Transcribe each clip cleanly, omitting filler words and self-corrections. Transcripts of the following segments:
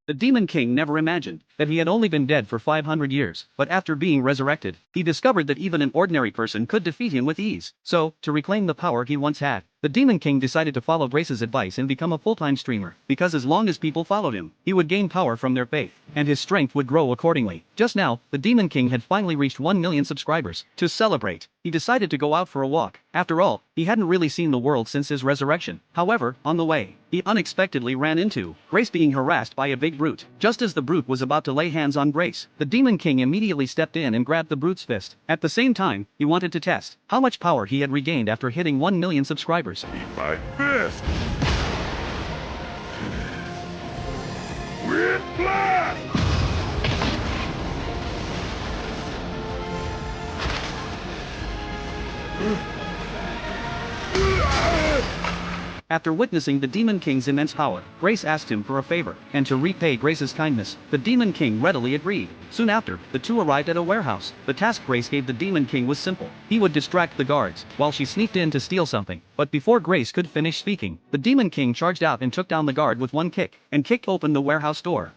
The Demon King never imagined that he had only been dead for 500 years, but after being resurrected, he discovered that even an ordinary person could defeat him with ease. So, to reclaim the power he once had, the Demon King decided to follow Grace's advice and become a full-time streamer, because as long as people followed him, he would gain power from their faith, and his strength would grow accordingly. Just now, the Demon King had finally reached 1 million subscribers. To celebrate, he decided to go out for a walk. After all, he hadn't really seen the world since his resurrection. However, on the way, he unexpectedly ran into Grace being harassed by a big brute. Just as the brute was about to lay hands on Grace, the Demon King immediately stepped in and grabbed the brute's fist. At the same time, he wanted to test how much power he had regained after hitting 1 million subscribers. Eat my fist! Weird blast! After witnessing the Demon King's immense power, Grace asked him for a favor, and to repay Grace's kindness, the Demon King readily agreed. Soon after, the two arrived at a warehouse. The task Grace gave the Demon King was simple. He would distract the guards, while she sneaked in to steal something. But before Grace could finish speaking, the Demon King charged out and took down the guard with one kick, and kicked open the warehouse door.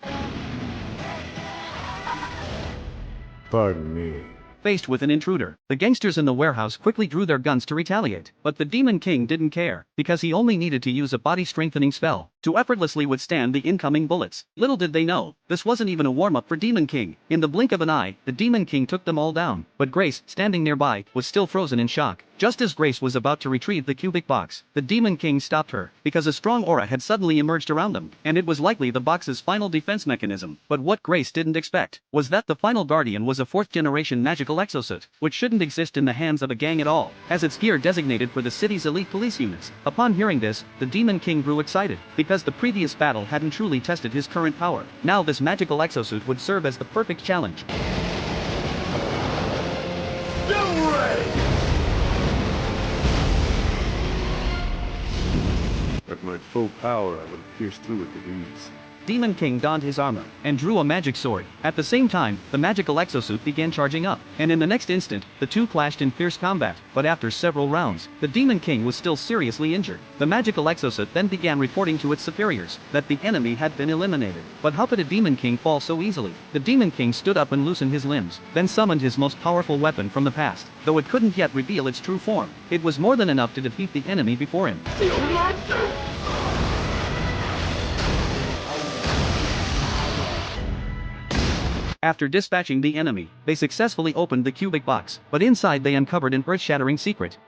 Pardon me. Faced with an intruder, the gangsters in the warehouse quickly drew their guns to retaliate. But the Demon King didn't care, because he only needed to use a body-strengthening spell to effortlessly withstand the incoming bullets. Little did they know, this wasn't even a warm-up for Demon King. In the blink of an eye, the Demon King took them all down. But Grace, standing nearby, was still frozen in shock. Just as Grace was about to retrieve the cubic box, the Demon King stopped her, because a strong aura had suddenly emerged around them, and it was likely the box's final defense mechanism. But what Grace didn't expect was that the final guardian was a 4th-generation magical exosuit, which shouldn't exist in the hands of a gang at all, as its gear designated for the city's elite police units. Upon hearing this, the Demon King grew excited, because the previous battle hadn't truly tested his current power. Now this magical exosuit would serve as the perfect challenge. Still ready! At my full power, I would have pierced through it with ease. Demon King donned his armor and drew a magic sword. At the same time, the magical exosuit began charging up, and in the next instant, the two clashed in fierce combat. But after several rounds, the Demon King was still seriously injured. The magical exosuit then began reporting to its superiors that the enemy had been eliminated. But how could a Demon King fall so easily? The Demon King stood up and loosened his limbs, then summoned his most powerful weapon from the past. Though it couldn't yet reveal its true form, it was more than enough to defeat the enemy before him. After dispatching the enemy, they successfully opened the cubic box, but inside they uncovered an earth-shattering secret.